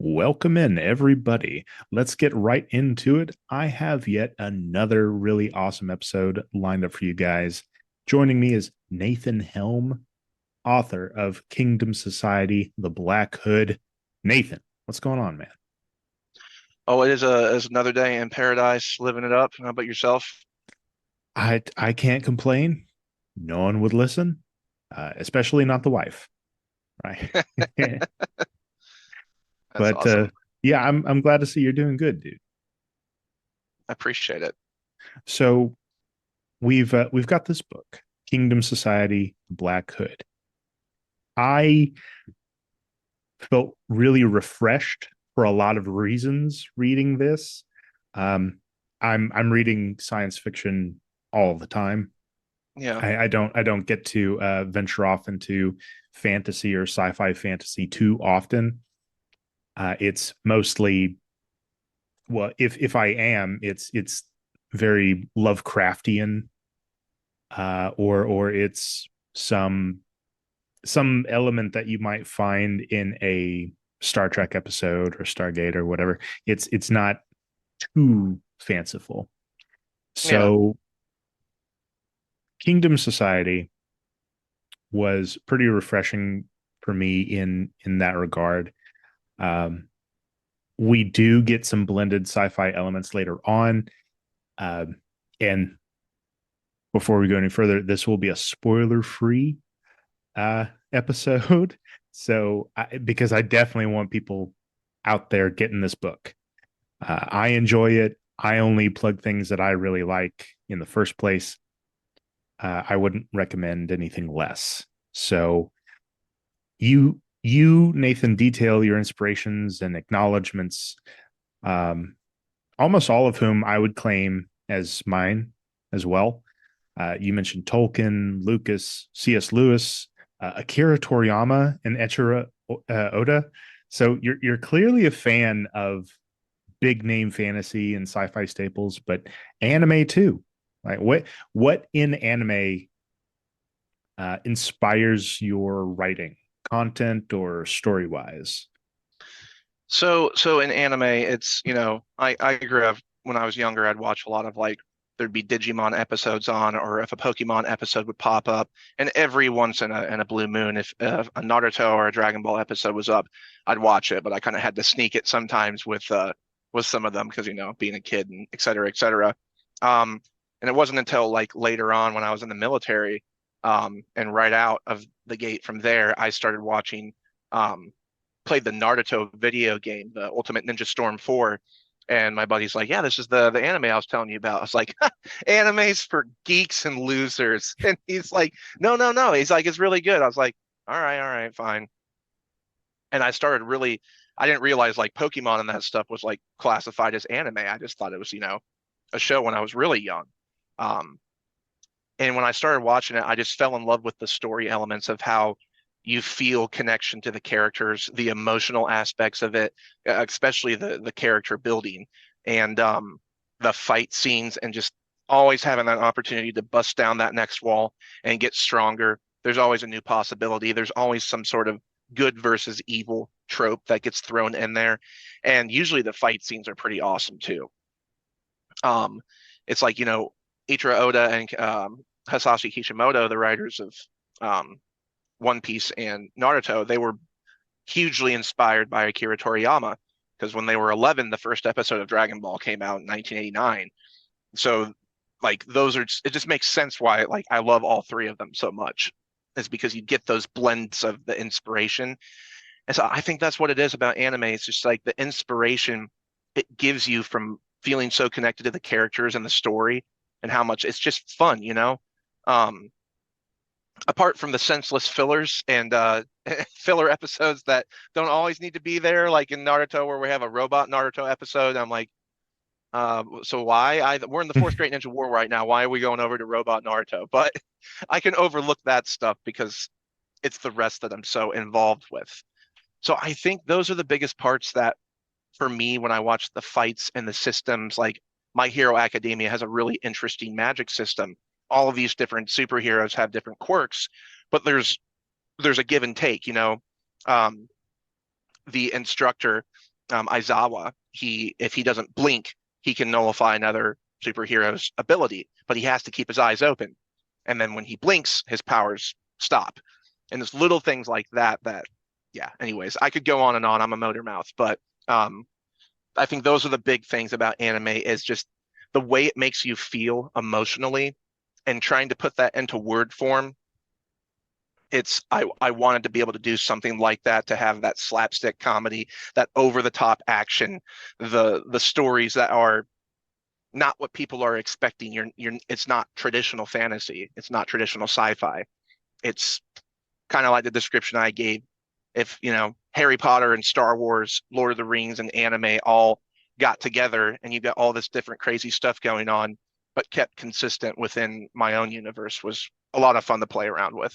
Welcome in, everybody. Let's get right into it. I have yet another really awesome episode lined up for you guys. Joining me is Nathan Helm, author of Kingdom Society, The Black Hood. Nathan, what's going on, man? Oh, it is another day in paradise, living it up. How about yourself? I can't complain. No one would listen, especially not the wife, right? That's but awesome. yeah, I'm glad to see you're doing good, dude. I appreciate it. So we've got this book, Kingdom Society, Black Hood. I felt really refreshed for a lot of reasons reading this. Um, I'm reading science fiction all the time. Yeah, I don't get to venture off into fantasy or sci-fi fantasy too often. It's mostly, well, if I am, it's very Lovecraftian, or it's some some element that you might find in a Star Trek episode or Stargate or whatever. It's not too fanciful. yeah. So Kingdom Society was pretty refreshing for me in that regard. Um, we do get some blended sci-fi elements later on, and before we go any further, this will be a spoiler-free episode. Because I definitely want people out there getting this book. I enjoy it. I only plug things that I really like in the first place. I wouldn't recommend anything less. So you Nathan detail your inspirations and acknowledgments, um, almost all of whom I would claim as mine as well. You mentioned Tolkien, Lucas, C.S. Lewis, Akira Toriyama, and Echiro Oda. So you're clearly a fan of big name fantasy and sci-fi staples, but anime too. Like what in anime inspires your writing, content or story wise? So in anime, it's, I grew up when I was younger, I'd watch a lot of like there'd be Digimon episodes on, or if a Pokemon episode would pop up, and every once in a blue moon, if a Naruto or a Dragon Ball episode was up, I'd watch it. But I kind of had to sneak it sometimes with some of them because being a kid and et cetera, et cetera. Um, and it wasn't until like later on when I was in the military, and right out of the gate from there, I started watching. Played the Naruto video game, the Ultimate Ninja Storm 4. And my buddy's like, yeah, this is the anime I was telling you about. I was like, anime's for geeks and losers. And he's like, no, no, no. He's like, it's really good. I was like, all right, fine. And I started really, I didn't realize like Pokemon and that stuff was like classified as anime. I just thought it was, a show when I was really young. Um, and when I started watching it, I just fell in love with the story elements of how you feel connection to the characters, the emotional aspects of it, especially the character building and the fight scenes, and just always having that opportunity to bust down that next wall and get stronger. There's always a new possibility. There's always some sort of good versus evil trope that gets thrown in there, and usually the fight scenes are pretty awesome too. Um, it's like Ichiro Oda and Hasashi Kishimoto, the writers of One Piece and Naruto, they were hugely inspired by Akira Toriyama because when they were 11, the first episode of Dragon Ball came out in 1989. So like those are it just makes sense why like I love all three of them so much. Is because you get those blends of the inspiration. And so I think that's what it is about anime. It's just like the inspiration it gives you from feeling so connected to the characters and the story and how much it's just fun. Um, Apart from the senseless fillers and filler episodes that don't always need to be there, like in Naruto where we have a robot Naruto episode. I'm like, so why? We're in the fourth Great Ninja War right now. Why are we going over to robot Naruto? But I can overlook that stuff because it's the rest that I'm so involved with. So I think those are the biggest parts that for me when I watch the fights and the systems, like My Hero Academia has a really interesting magic system. All of these different superheroes have different quirks, but there's a give and take. Um, the instructor Aizawa, if he doesn't blink, he can nullify another superhero's ability, but he has to keep his eyes open. And then when he blinks, his powers stop. And there's little things like that yeah. Anyways, I could go on and on. I'm a motor mouth, but um, I think those are the big things about anime is just the way it makes you feel emotionally, and trying to put that into word form. I wanted to be able to do something like that, to have that slapstick comedy, that over the top action, the stories that are not what people are expecting. It's not traditional fantasy. It's not traditional sci-fi. It's kind of like the description I gave. If, Harry Potter and Star Wars, Lord of the Rings and anime all got together and you got all this different crazy stuff going on, but kept consistent within my own universe, was a lot of fun to play around with.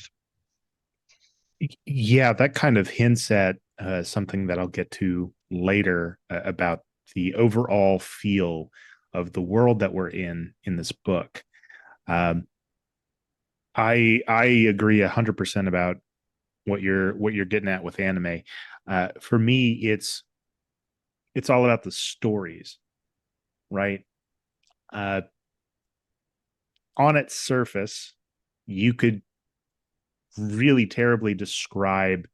Yeah, that kind of hints at something that I'll get to later about the overall feel of the world that we're in this book. Um, I agree 100% about what you're getting at with anime. For me, it's all about the stories, right? Uh, on its surface, you could really terribly describe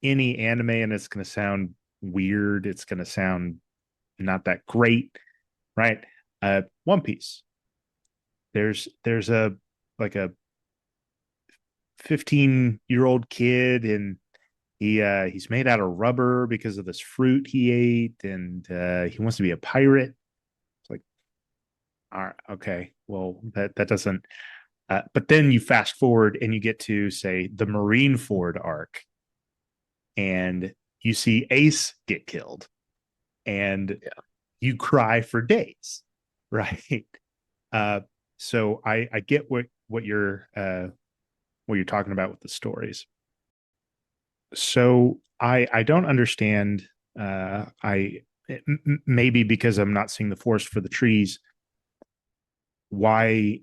any anime, and it's going to sound weird. It's going to sound not that great, right? One Piece. There's a like a 15-year-old kid, and he's made out of rubber because of this fruit he ate, and he wants to be a pirate. It's like, all right, okay, well that doesn't. But then you fast forward and you get to say the Marineford arc, and you see Ace get killed, and you cry for days, right? Uh, so I get what you're talking about with the stories. So I don't understand. I maybe because I'm not seeing the forest for the trees, why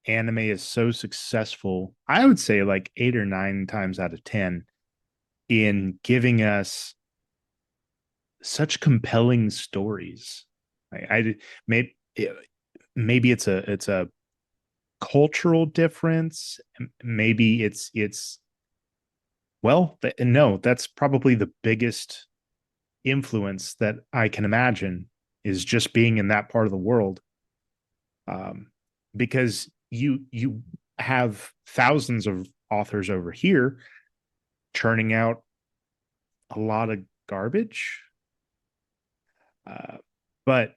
anime is so successful. I would say like 8 or 9 times out of 10 in giving us such compelling stories. I maybe maybe it's a cultural difference. Maybe it's well, no, that's probably the biggest influence that I can imagine is just being in that part of the world. Um, because you have thousands of authors over here churning out a lot of garbage, but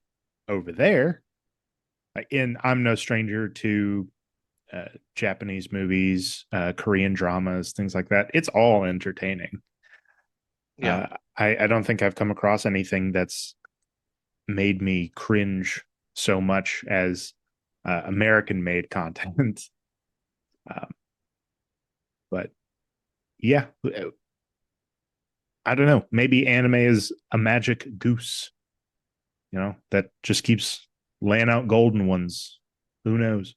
over there, and I'm no stranger to Japanese movies, Korean dramas, things like that. It's all entertaining. Yeah. I don't think I've come across anything that's made me cringe so much as American made content. um, but yeah, I don't know. Maybe anime is a magic goose, that just keeps laying out golden ones. Who knows?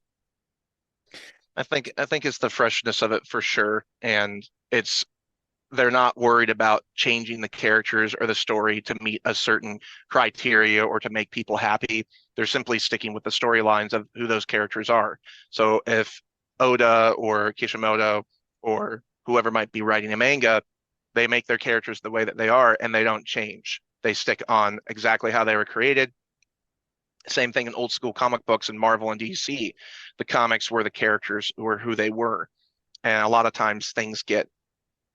I think it's the freshness of it for sure. And they're not worried about changing the characters or the story to meet a certain criteria or to make people happy. They're simply sticking with the storylines of who those characters are. So if Oda or Kishimoto or whoever might be writing a manga, they make their characters the way that they are and they don't change. They stick on exactly how they were created. Same thing in old school comic books and Marvel and DC. The comics were the characters were who they were. And a lot of times things get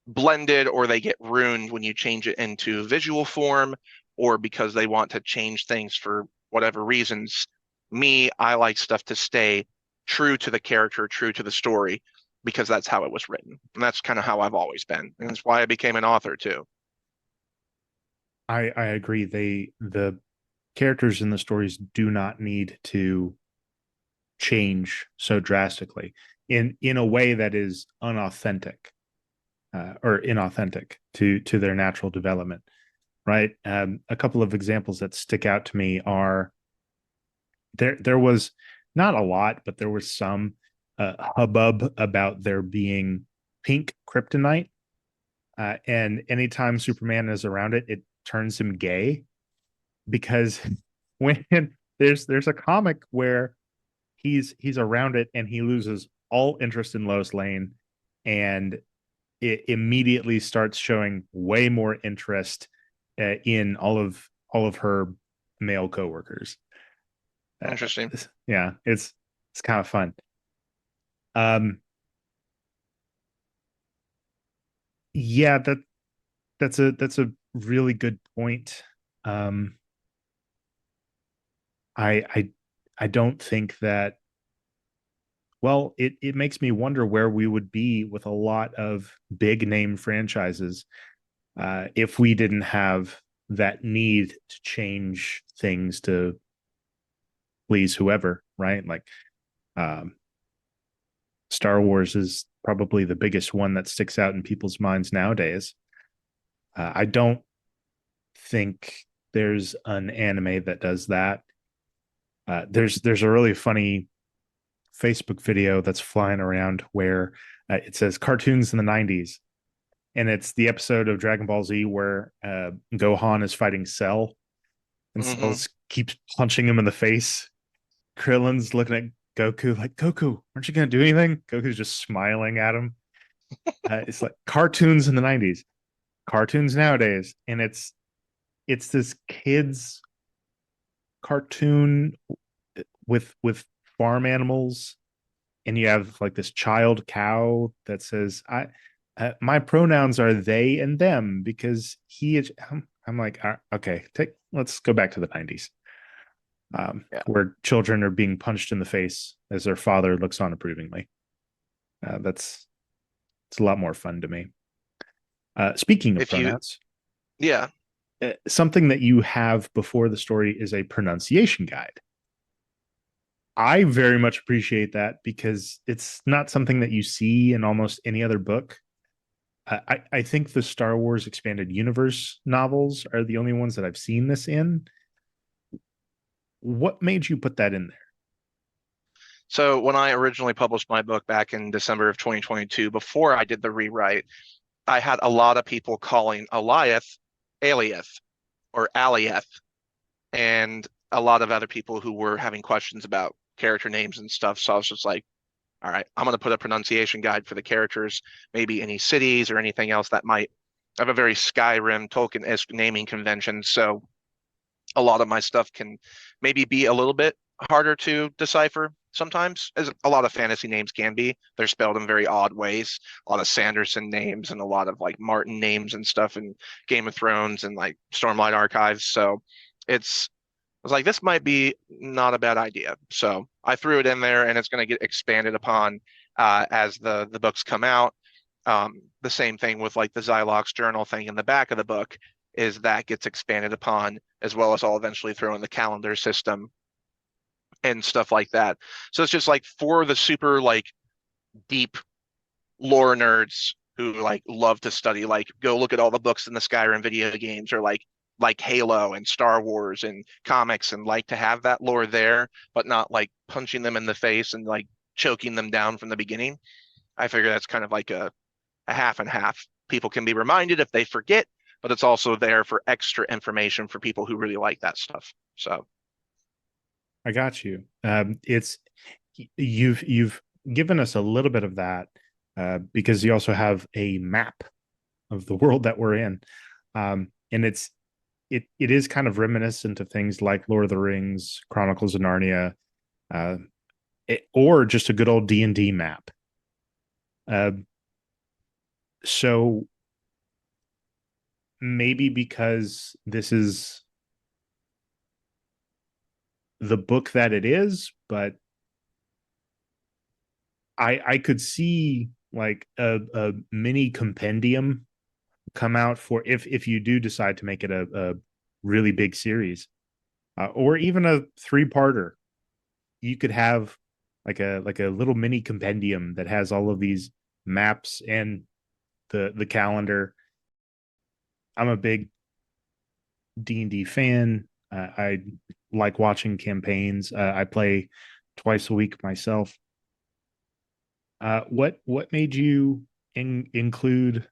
blended or they get ruined when you change it into visual form, or because they want to change things for whatever reasons. I like stuff to stay true to the character, true to the story, because that's how it was written. And that's kind of how I've always been. And that's why I became an author too. I agree. The characters in the stories do not need to change so drastically in a way that is unauthentic, or inauthentic to their natural development, right? A couple of examples that stick out to me are there was not a lot, but there was some hubbub about there being pink kryptonite, and anytime Superman is around it, it turns him gay. because when there's a comic where he's around it and he loses all interest in Lois Lane, and it immediately starts showing way more interest in all of her male coworkers. Uh, Interesting. yeah, it's kind of fun. Um, yeah, that's a really good point. Um, I I I don't think that. Well, it makes me wonder where we would be with a lot of big name franchises if we didn't have that need to change things to please whoever, right? Like um, Star Wars is probably the biggest one that sticks out in people's minds nowadays. I don't think there's an anime that does that. There's a really funny Facebook video that's flying around where it says cartoons in the 90s, and it's the episode of Dragon Ball Z where Gohan is fighting Cell, and Cell Hmm. keeps punching him in the face. Krillin's looking at Goku like, Goku, aren't you gonna do anything? Goku's just smiling at him. It's like cartoons in the 90s, cartoons nowadays, and it's this kid's cartoon with farm animals, and you have like this child cow that says, I my pronouns are they and them because he is. I'm like, okay, let's go back to the 90s, Yeah. where children are being punched in the face as their father looks on approvingly. That's it's a lot more fun to me. Speaking of If you, pronouns, yeah. something that you have before the story is a pronunciation guide. I very much appreciate that because it's not something that you see in almost any other book. I think the Star Wars Expanded Universe novels are the only ones that I've seen this in. What made you put that in there? So when I originally published my book back in December of 2022, before I did the rewrite, I had a lot of people calling Eliath Aliath or Aliath, and a lot of other people who were having questions about character names and stuff. So I was just like, all right, I'm going to put a pronunciation guide for the characters, maybe any cities or anything else that might have a very Skyrim Tolkien-esque naming convention. So a lot of my stuff can maybe be a little bit harder to decipher sometimes, as a lot of fantasy names can be. They're spelled in very odd ways. A lot of Sanderson names and a lot of like Martin names and stuff in Game of Thrones and like Stormlight Archives. So it's I was like, this might be not a bad idea. So I threw it in there, and it's going to get expanded upon as the books come out. The same thing with like the Xylox journal thing in the back of the book is that gets expanded upon, as well as I'll eventually throw in the calendar system and stuff like that. So it's just like for the super like deep lore nerds who like love to study, like go look at all the books in the Skyrim video games or like Halo and Star Wars and comics and like to have that lore there, but not like punching them in the face and like choking them down from the beginning. I figure that's kind of like a half and half. People can be reminded if they forget, but it's also there for extra information for people who really like that stuff. So I got you. It's you've given us a little bit of that because you also have a map of the world that we're in, and it is kind of reminiscent of things like Lord of the Rings, Chronicles of Narnia, uh, or just a good old D&D map. Uh, so maybe because this is the book that it is, but I could see like a mini compendium come out for if you do decide to make it a really big series, or even a three-parter. You could have like a little mini compendium that has all of these maps and the calendar. I'm a big D&D fan. I like watching campaigns. I play twice a week myself. What made you include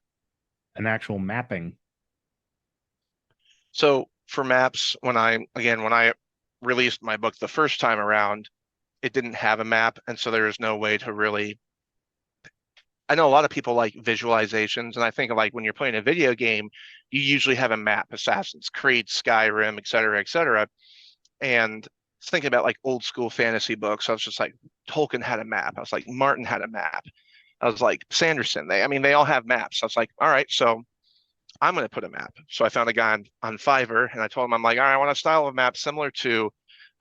an actual mapping? so for maps. When I released my book the first time around, it didn't have a map, and so there was no way to really. I know a lot of people like visualizations, and I think like when you're playing a video game, you usually have a map, Assassin's Creed, Skyrim, et cetera, et cetera. And thinking about like old school fantasy books, I was just like, Tolkien had a map. I was like, Martin had a map. I was like, Sanderson. I mean, they all have maps. I was like, all right, so I'm going to put a map. So I found a guy on Fiverr, and I told him, I'm like, all right, I want a style of map similar to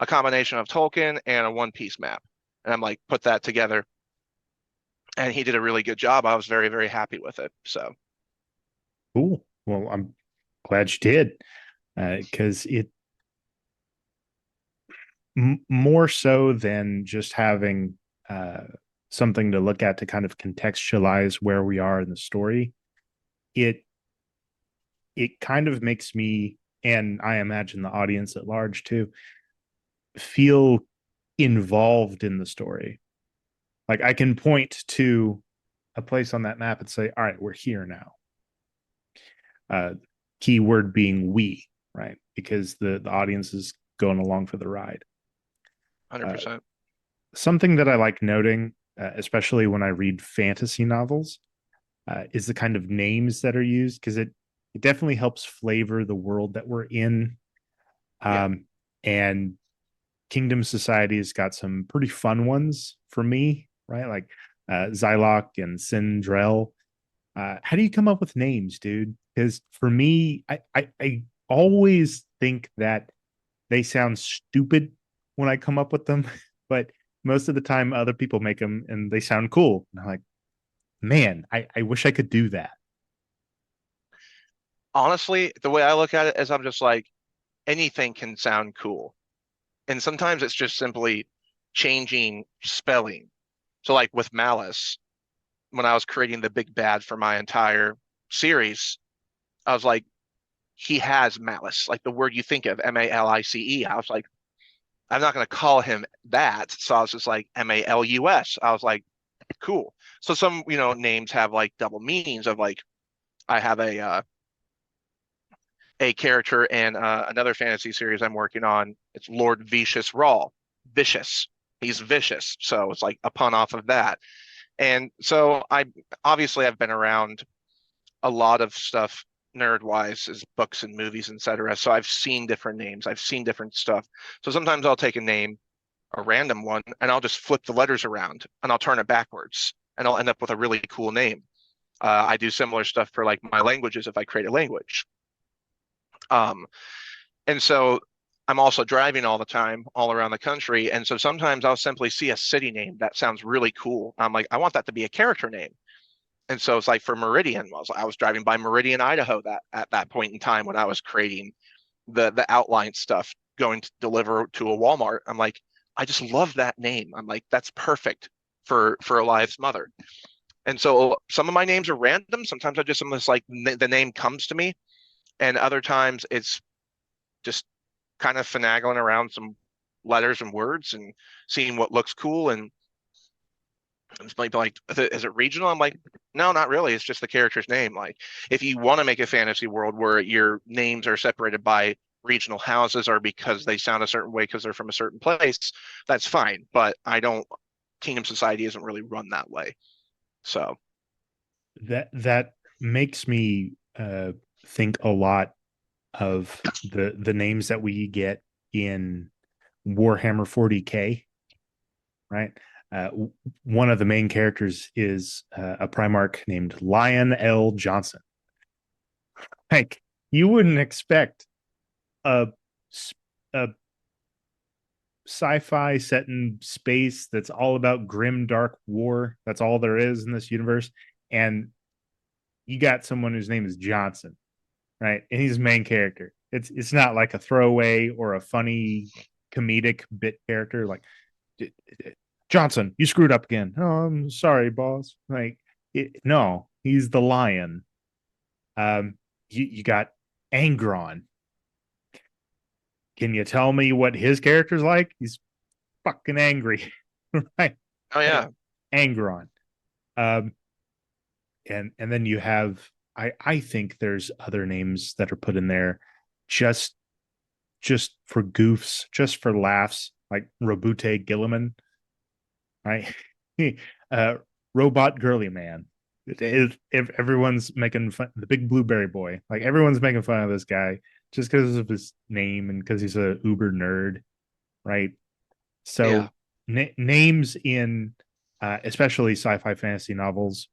a combination of Tolkien and a One Piece map. And I'm like, put that together. And he did a really good job. I was very, very happy with it. So, Cool. Well, I'm glad you did, because more so than just having uh, something to look at to kind of contextualize where we are in the story. It it kind of makes me, and I imagine the audience at large too, feel involved in the story. Like I can point to a place on that map and say, all right, we're here now. Uh, Keyword being we, right? Because the audience is going along for the ride. Uh, 100%. Something that I like noting, especially when I read fantasy novels, is the kind of names that are used, because it definitely helps flavor the world that we're in. Yeah. And Kingdom Society has got some pretty fun ones for me, right? Like Xyloc and Sindrel. How do you come up with names, dude? Because for me, I always think that they sound stupid when I come up with them, but most of the time other people make them and they sound cool. And I'm like, man, I wish I could do that. Honestly, the way I look at it is I'm just like, anything can sound cool. And sometimes it's just simply changing spelling. So, like with Malice, when I was creating the big bad for my entire series, I was like, he has malice, like the word you think of, Malice. I was like, I'm not going to call him that. So I was just like, Malus. I was like, cool. So some, names have like double meanings of like, I have a character in another fantasy series I'm working on. It's Lord Vicious Raw, vicious. He's vicious, so it's like a pun off of that. And so I've been around a lot of stuff nerd wise as books and movies, etc. So I've seen different names, I've seen different stuff. So sometimes I'll take a name, a random one, and I'll just flip the letters around and I'll turn it backwards and I'll end up with a really cool name. I do similar stuff for like my languages if I create a language. Um, and so I'm also driving all the time, all around the country. And so sometimes I'll simply see a city name that sounds really cool. I'm like, I want that to be a character name. And so it's like for Meridian, I was driving by Meridian, Idaho that at that point in time when I was creating the outline stuff, going to deliver to a Walmart. I'm like, I just love that name. I'm like, that's perfect for Alive's mother. And so some of my names are random. Sometimes I just almost like the name comes to me, and other times it's just kind of finagling around some letters and words and seeing what looks cool. And it's like, is it regional? I'm like, no, not really. It's just the character's name. Like, if you want to make a fantasy world where your names are separated by regional houses or because they sound a certain way because they're from a certain place, that's fine. But I don't, Kingdom Society isn't really run that way. So, That makes me think a lot of the names that we get in Warhammer 40K, right? Uh, One of the main characters is a Primarch named Lion L. Johnson. Like you wouldn't expect a a sci-fi set in space that's all about grim dark war. That's all there is in this universe, and you got someone whose name is Johnson, right? And he's the main character. It's not like a throwaway or a funny comedic bit character like Johnson, you screwed up again. Oh, I'm sorry, boss. Like, no, he's the lion. You got Angron. Can you tell me what his character's like? He's fucking angry, right? oh yeah, Angron. Um, and then you have I think there's other names that are put in there just just for goofs, just for laughs, like Robute Gilliman, right? uh, Robot Girly Man. If everyone's making fun, the big blueberry boy, like everyone's making fun of this guy just because of his name and because he's a uber nerd, right? Yeah. So names in especially sci-fi fantasy novels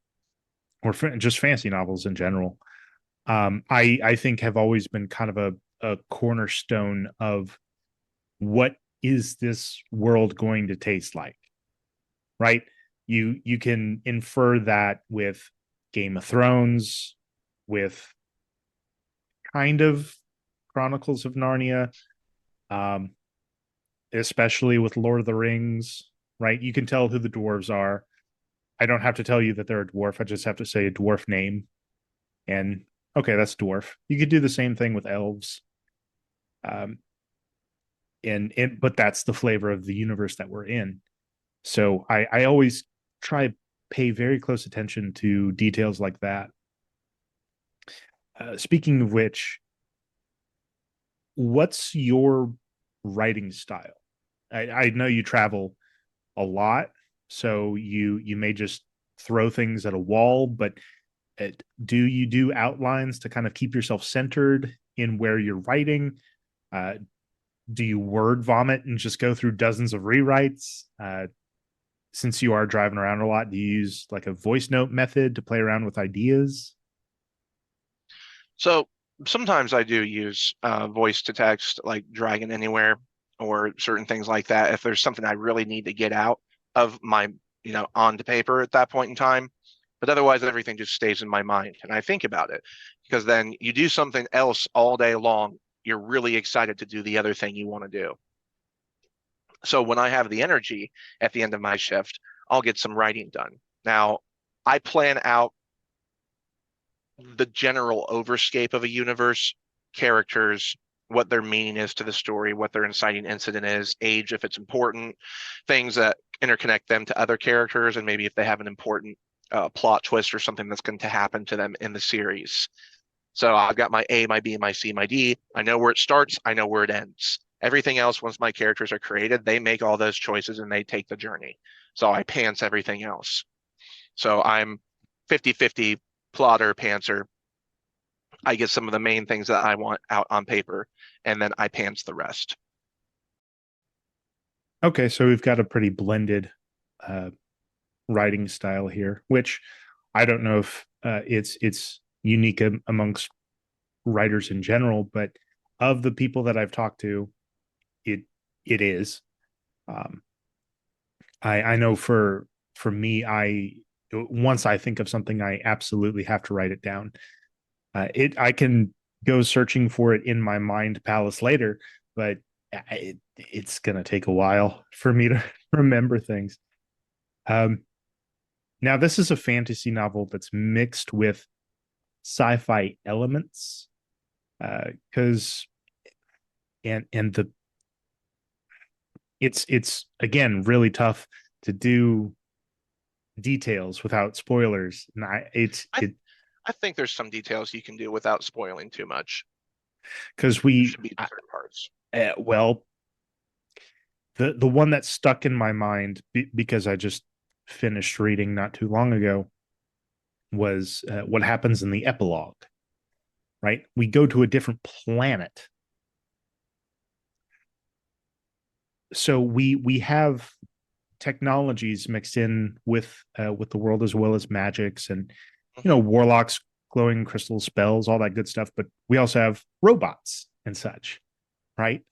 or just fantasy novels in general, I think have always been kind of a cornerstone of what is this world going to taste like, right? You can infer that with Game of Thrones, with kind of Chronicles of Narnia, um, especially with Lord of the Rings, right? You can tell who the dwarves are. I don't have to tell you that they're a dwarf. I just have to say a dwarf name, and okay, that's dwarf. You could do the same thing with elves, um, and but that's the flavor of the universe that we're in. So I always try pay very close attention to details like that. Speaking of which, what's your writing style? I know you travel a lot, so you may just throw things at a wall, but do you do outlines to kind of keep yourself centered in where you're writing? Uh, do you word vomit and just go through dozens of rewrites? Since you are driving around a lot, do you use like a voice note method to play around with ideas? So sometimes I do use voice to text, like Dragon Anywhere or certain things like that. If there's something I really need to get out of my, onto paper at that point in time. But otherwise, everything just stays in my mind and I think about it because then you do something else all day long. You're really excited to do the other thing you want to do. So when I have the energy at the end of my shift, I'll get some writing done. Now, I plan out the general overscape of a universe, characters, what their meaning is to the story, what their inciting incident is, age if it's important, things that interconnect them to other characters, and maybe if they have an important plot twist or something that's going to happen to them in the series. So I've got my A, my B, my C, my D. I know where it starts. I know where it ends. Everything else, once my characters are created, they make all those choices and they take the journey. So I pants everything else. So I'm 50-50 plotter, pantser. I get some of the main things that I want out on paper, and then I pants the rest. Okay, so we've got a pretty blended uh, writing style here, which I don't know if it's unique amongst writers in general, but of the people that I've talked to, it it is. Um, I know for me, I once I think of something, I absolutely have to write it down. It I can go searching for it in my mind palace later, but it's gonna take a while for me to remember things. Um, Now this is a fantasy novel that's mixed with sci-fi elements, because and the it's again really tough to do details without spoilers, and I it's I it I think there's some details you can do without spoiling too much. because There we should be certain parts. well, the one that stuck in my mind because I just finished reading not too long ago was what happens in the epilogue. Right, we go to a different planet, so we have technologies mixed in with the world as well as magics and Hmm. warlocks, glowing crystal spells, all that good stuff. But we also have robots and such, right?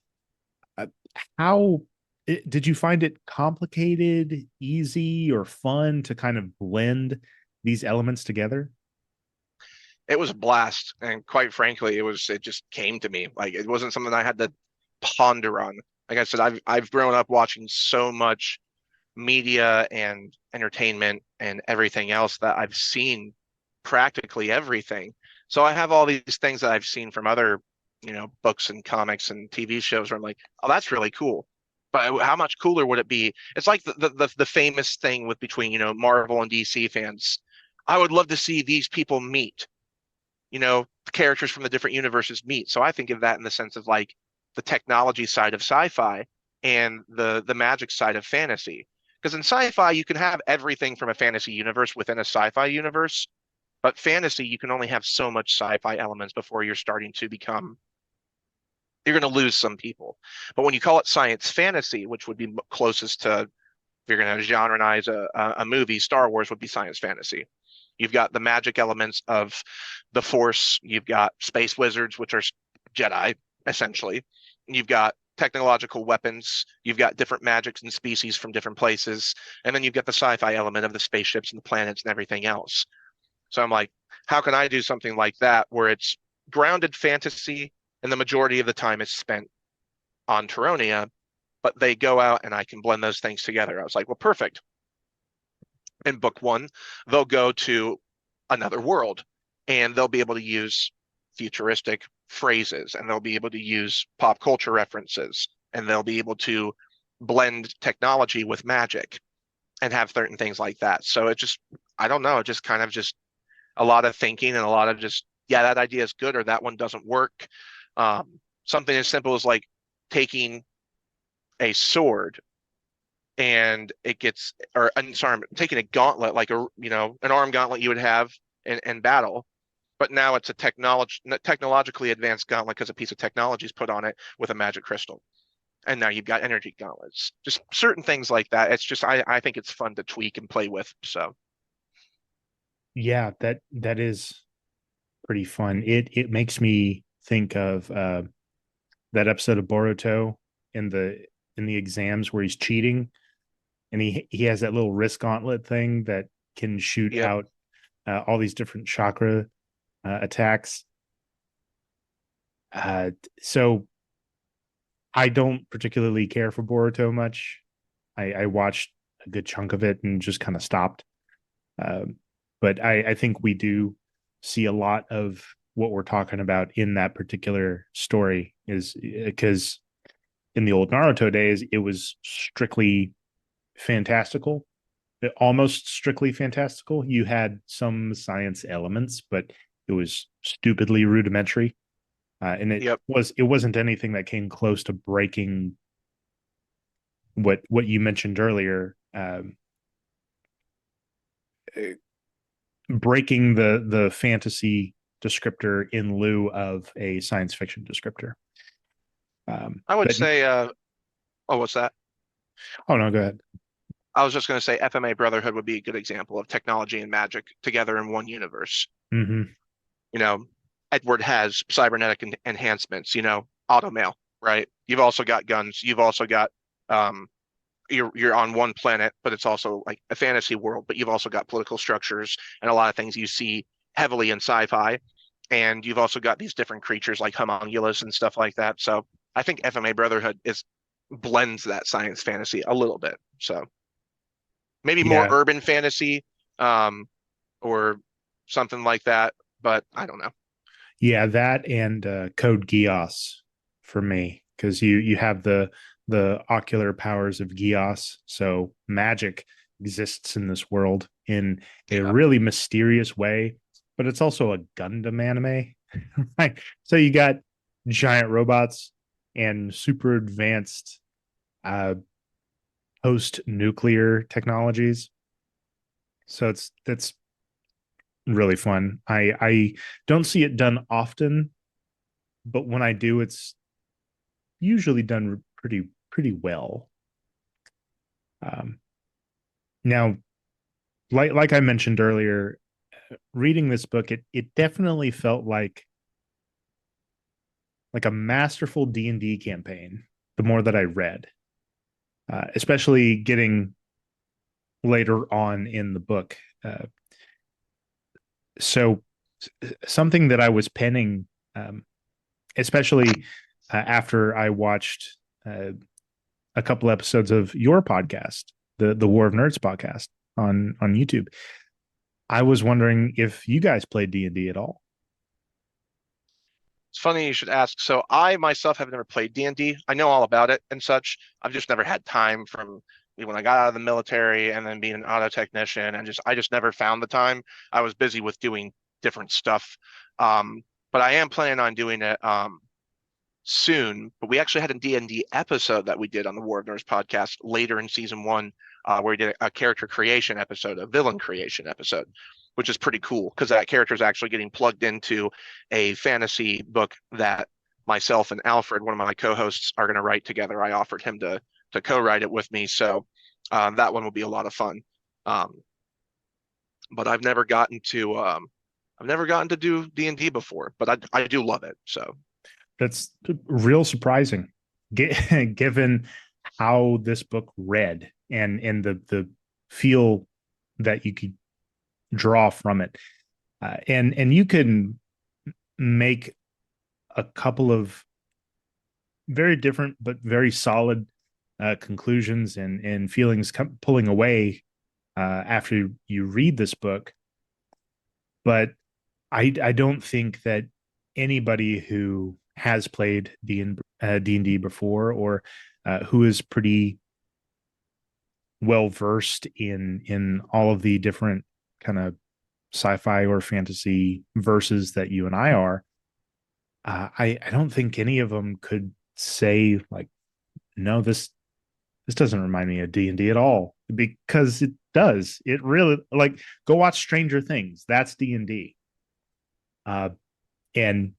Uh, how did you find it complicated, easy, or fun to kind of blend these elements together? It was a blast, and quite frankly, it just came to me. Like it wasn't something I had to ponder on. Like I said, I've grown up watching so much media and entertainment and everything else that I've seen practically everything. So I have all these things that I've seen from other, books and comics and TV shows where I'm like, oh, that's really cool. But how much cooler would it be? It's like the famous thing with between, Marvel and DC fans. I would love to see these people meet, characters from the different universes meet. So I think of that in the sense of like the technology side of sci-fi and the magic side of fantasy. Because in sci-fi, you can have everything from a fantasy universe within a sci-fi universe, but fantasy, you can only have so much sci-fi elements before you're starting to become, you're going to lose some people. But when you call it science fantasy, which would be closest to, if you're going to genreize a movie, Star Wars would be science fantasy. You've got the magic elements of the Force. You've got space wizards, which are Jedi, essentially. You've got technological weapons. You've got different magics and species from different places. And then you've got the sci-fi element of the spaceships and the planets and everything else. So I'm like, how can I do something like that where it's grounded fantasy and the majority of the time is spent on Taronia, but they go out and I can blend those things together. I was like, well, perfect. In book one, they'll go to another world and they'll be able to use futuristic phrases and they'll be able to use pop culture references and they'll be able to blend technology with magic and have certain things like that. So it just, I don't know, it just kind of just a lot of thinking and a lot of just, yeah, that idea is good or that one doesn't work. Something as simple as like taking a sword and it gets, or I'm sorry, I'm taking a gauntlet, like an arm gauntlet you would have in battle, but now it's a technologically advanced gauntlet because a piece of technology is put on it with a magic crystal. And now you've got energy gauntlets, just certain things like that. It's just, I think it's fun to tweak and play with. So Yeah, that is pretty fun. It makes me think of that episode of Boruto in the exams where he's cheating and he has that little wrist gauntlet thing that can shoot yep. out all these different chakra attacks. So I don't particularly care for Boruto much. I watched a good chunk of it and just kind of stopped. But I think we do see a lot of what we're talking about in that particular story is because in the old Naruto days, it was strictly fantastical, almost strictly fantastical. You had some science elements, but it was stupidly rudimentary. And Yep. it wasn't anything that came close to breaking what you mentioned earlier, breaking the fantasy descriptor in lieu of a science fiction descriptor. I would But say, oh, what's that? oh no, go ahead. I was just going to say FMA Brotherhood would be a good example of technology and magic together in one universe. Mm-hmm. You know, Edward has cybernetic enhancements, automail, right? You've also got guns. You've also got um, you're on one planet, but it's also like a fantasy world, but you've also got political structures and a lot of things you see heavily in sci-fi. And you've also got these different creatures like homunculus and stuff like that. So I think FMA Brotherhood is blends that science fantasy a little bit. So maybe more Yeah, urban fantasy, um, or something like that, but I don't know. yeah, that and Code Geass for me because you have the ocular powers of Geass, so magic exists in this world in a Yeah. really mysterious way, but it's also a Gundam anime, right? So you got giant robots and super advanced uh, post nuclear technologies. So that's really fun. I don't see it done often, but when I do, it's usually done pretty well. Um, Now, like I mentioned earlier, reading this book, it definitely felt like a masterful D&D campaign. The more that I read, especially getting later on in the book. So something that I was penning, especially after I watched a couple episodes of your podcast, the War of Nerds podcast on YouTube. I was wondering if you guys played D&D at all. It's funny you should ask. So I myself have never played D&D. I know all about it and such. I've just never had time from when I got out of the military and then being an auto technician and I just never found the time. I was busy with doing different stuff. But I am planning on doing it soon, but we actually had a D&D episode that we did on the War of Nerds podcast later in season one, where we did a character creation episode, a villain creation episode, which is pretty cool because that character is actually getting plugged into a fantasy book that myself and Alfred, one of my co-hosts, are going to write together. I offered him to co-write it with me, so that one will be a lot of fun. Um, but I've never gotten to do D&D before, but I do love it. So That's real surprising, given how this book read and the feel that you could draw from it, and you can make a couple of very different but very solid conclusions and feelings pulling away after you read this book. But I don't think that anybody who has played D&D before, or who is pretty well versed in all of the different kind of sci-fi or fantasy verses that you and I are, I don't think any of them could say like, no, this doesn't remind me of D&D at all, because it does. It really, like, go watch Stranger Things. That's D&D. And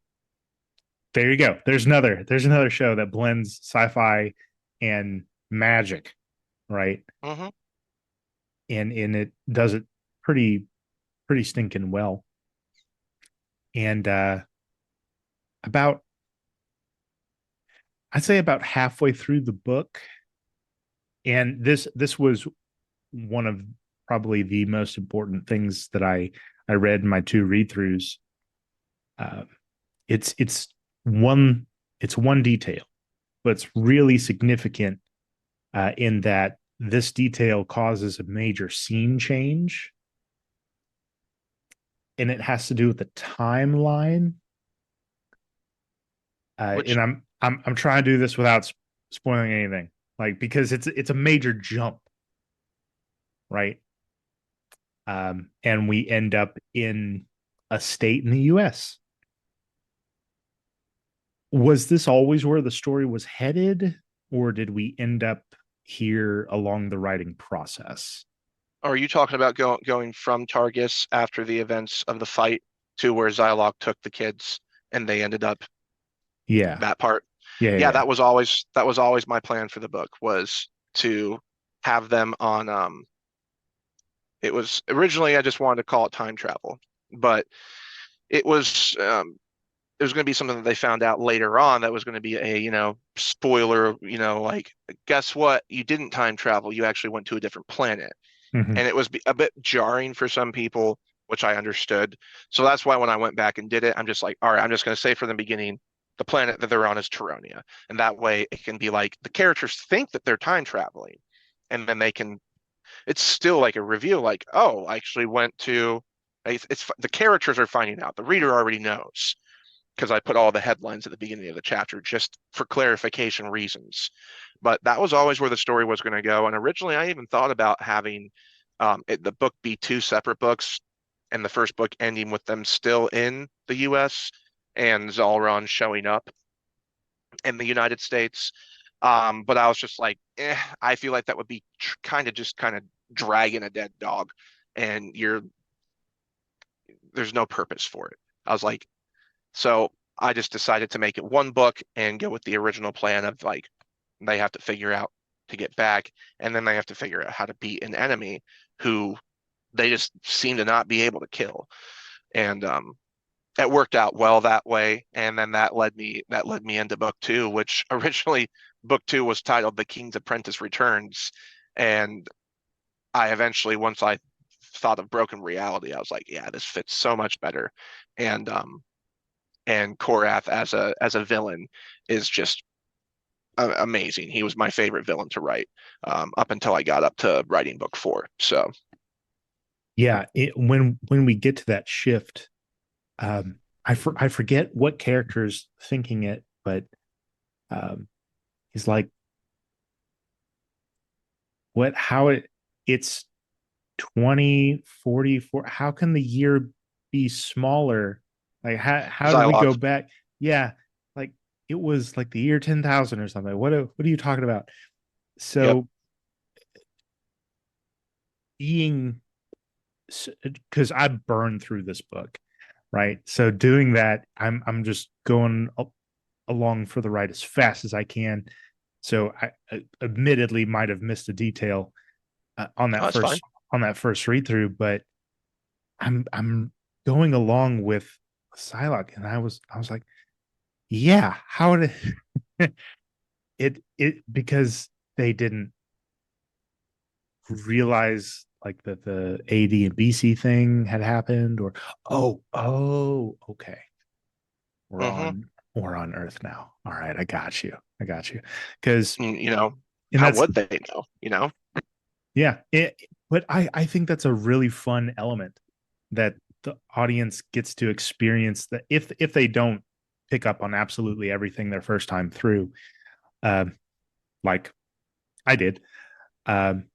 there you go. There's another show that blends sci-fi and magic, right? mm-hmm. And it does it pretty stinking well. And about I'd say about halfway through the book, and this was one of probably the most important things that I read in my two read throughs. Uh, it's one it's one detail, but it's really significant in that this detail causes a major scene change, and it has to do with the timeline. And Which I'm trying to do this without spoiling anything, like, because it's a major jump, right? And we end up in a state in the U.S. Was this always where the story was headed, or did we end up here along the writing process? are you talking about going from Targus after the events of the fight to where Xyloc took the kids and they ended up Yeah, that part? Yeah, yeah. that was always my plan for the book was to have them on it was originally I just wanted to call it time travel, but it was it was going to be something that they found out later on that was going to be a, spoiler, like, guess what? You didn't time travel. You actually went to a different planet. Mm-hmm. And it was a bit jarring for some people, which I understood. So that's why when I went back and did it, I'm just like, all right, I'm just going to say from the beginning, the planet that they're on is Turonia. And that way it can be like the characters think that they're time traveling. And then it's still like a reveal, like, oh, I actually went to, it's the characters are finding out. The reader already knows because I put all the headlines at the beginning of the chapter just for clarification reasons. But that was always where the story was going to go. And originally, I even thought about having the book be two separate books, and the first book ending with them still in the U.S. and Zalron showing up in the United States. But I was just like, I feel like that would be kind of dragging a dead dog, and there's no purpose for it. I was like, so I just decided to make it one book and go with the original plan of like they have to figure out to get back, and then they have to figure out how to beat an enemy who they just seem to not be able to kill. And it worked out well that way. And then that led me into book two, which originally book two was titled The King's Apprentice Returns. And I eventually, once I thought of Broken Reality, I was like, yeah, this fits so much better. And Korath as a villain is just amazing. He was my favorite villain to write up until I got up to writing book four. So Yeah, when we get to that shift, I forget what character's thinking it, but he's like, what how it's 2044. How can the year be smaller? Like, how do we Xyloc, go back? Yeah, like, it was like the year 10,000 or something. What are you talking about? Yep. So being, because I burned through this book, right? So doing that, I'm just going along for the ride as fast as I can. So I admittedly might have missed a detail on Oh, that that's fine. first read through, but I'm going along with Psylocke, and I was like, yeah, how did it because they didn't realize like that the AD and BC thing had happened, or okay, we're Hmm. on we're on Earth now. All right, I got you, because You know, and how that's would they know? You know? yeah, but I think that's a really fun element that the audience gets to experience, that if they don't pick up on absolutely everything their first time through, um, like I did, um,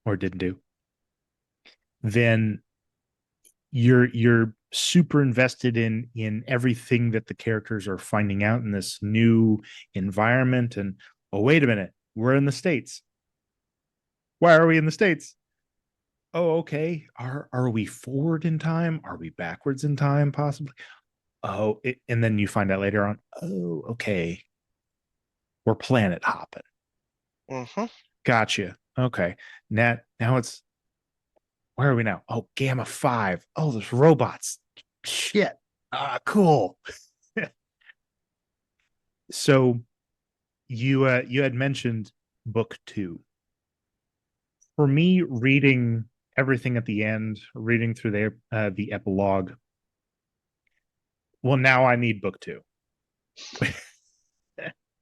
or didn't do, then you're super invested in everything that the characters are finding out in this new environment. And oh, wait a minute, we're in the States. Why are we in the States? Oh, okay. Are we forward in time? Are we backwards in time, possibly? And then you find out later on, oh, okay, we're planet hopping. Hmm. Gotcha. Okay. Now it's, where are we now? Oh, Gamma 5. Oh, there's robots. Shit. Cool. So you had mentioned book two. For me, reading everything at the end, reading through the epilogue. Well, now I need book two.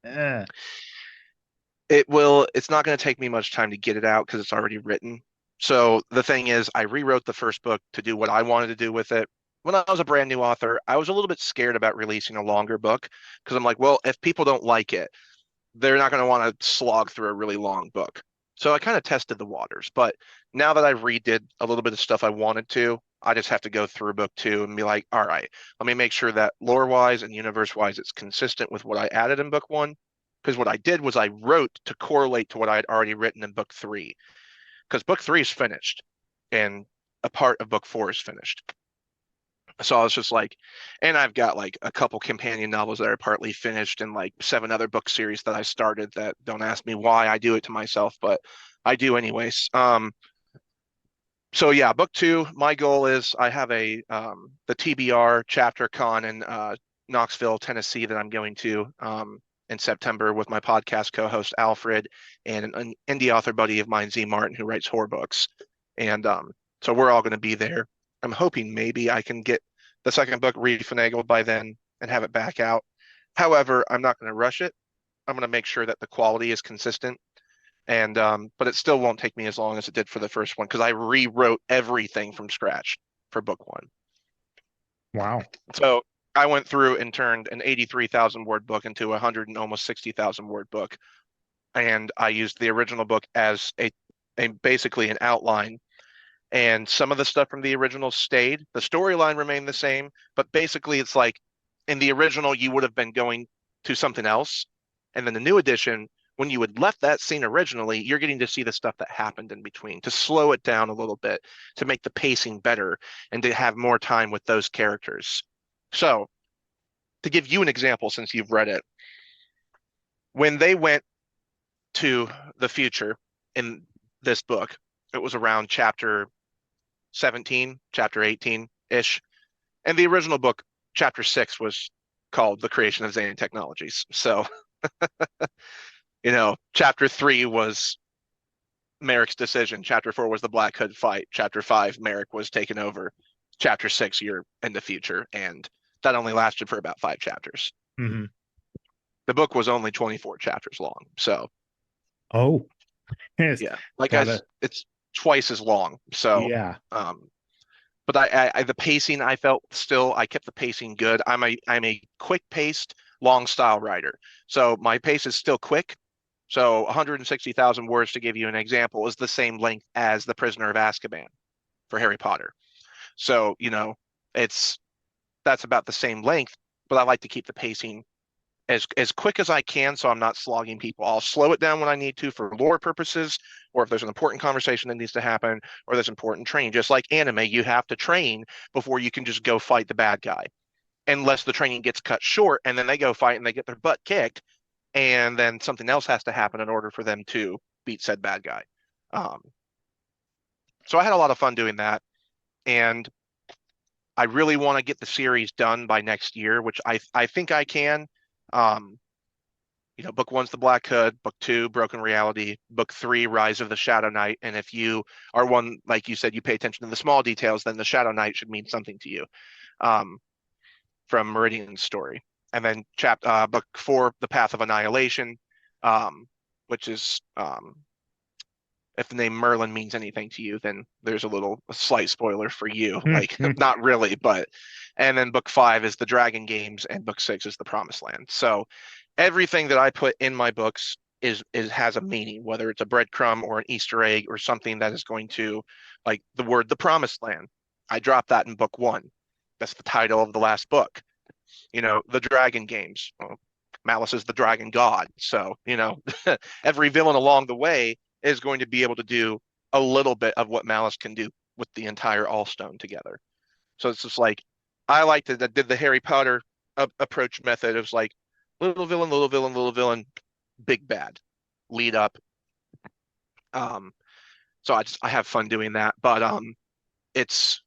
Eh, It's not going to take me much time to get it out because it's already written. So the thing is, I rewrote the first book to do what I wanted to do with it. When I was a brand new author, I was a little bit scared about releasing a longer book because I'm like, well, if people don't like it, they're not going to want to slog through a really long book. So I kind of tested the waters. But now that I've redid a little bit of stuff I wanted to, I just have to go through book two and be like, all right, let me make sure that lore wise and universe wise, it's consistent with what I added in book one. Because what I did was I wrote to correlate to what I had already written in book three. Because book three is finished and a part of book four is finished. So I was just like, and I've got like a couple companion novels that are partly finished and like seven other book series that I started that don't ask me why I do it to myself, but I do anyways. So yeah, book two, my goal is I have a the TBR chapter con in Knoxville, Tennessee that I'm going to in September with my podcast co-host Alfred and an indie author buddy of mine, Z Martin, who writes horror books. And so we're all going to be there. I'm hoping maybe I can get the second book refinagled by then and have it back out. However, I'm not going to rush it. I'm going to make sure that the quality is consistent and but it still won't take me as long as it did for the first one because I rewrote everything from scratch for book one. wow. So I went through and turned an 83,000 word book into a 100 and almost 60,000 word book, and I used the original book as a basically an outline. And some of the stuff from the original stayed. The storyline remained the same, but basically it's like in the original you would have been going to something else, and then the new edition, when you had left that scene originally, you're getting to see the stuff that happened in between to slow it down a little bit, to make the pacing better, and to have more time with those characters. So, to give you an example, since you've read it, when they went to the future in this book, it was around chapter 17, chapter 18 ish. And the original book, chapter 6, was called The Creation of Zane Technologies. So, chapter 3 was Merrick's decision. Chapter 4 was the Black Hood fight. Chapter 5, Merrick was taken over. Chapter 6, you're in the future. And that only lasted for about 5 chapters. Mm-hmm. The book was only 24 chapters long. So, Oh, it's yeah, like gotta, it's twice as long. So, yeah. um, but the pacing I felt still I kept the pacing good. I'm a quick paced long style writer, so my pace is still quick. So 160,000 words, to give you an example, is the same length as The Prisoner of Azkaban for Harry Potter. So it's that's about the same length, but I like to keep the pacing as quick as I can, so I'm not slogging people. I'll slow it down when I need to for lore purposes, or if there's an important conversation that needs to happen, or there's important training. Just like anime, you have to train before you can just go fight the bad guy, unless the training gets cut short and then they go fight and they get their butt kicked, and then something else has to happen in order for them to beat said bad guy. Um, so I had a lot of fun doing that, and I really want to get the series done by next year, which I think I can. Um, book one's The Black Hood, book two, Broken Reality, book three, Rise of the Shadow Knight. And if you are one, like you said, you pay attention to the small details, then the Shadow Knight should mean something to you, um, from Meridian's story. And then book four, The Path of Annihilation, which is, if the name Merlin means anything to you, then there's a slight spoiler for you. Like, not really, but. And then book five is The Dragon Games, and book six is The Promised Land. So everything that I put in my books is has a meaning, whether it's a breadcrumb or an Easter egg or something that is going to, like the word the Promised Land. I dropped that in book one. That's the title of the last book. The Dragon Games. Well, Malice is the dragon god. So, every villain along the way is going to be able to do a little bit of what Malice can do with the entire Allstone together. So it's just like, I liked it. That did the Harry Potter approach method. It was like little villain, little villain, little villain, big bad, lead up. Um, so I have fun doing that, but it's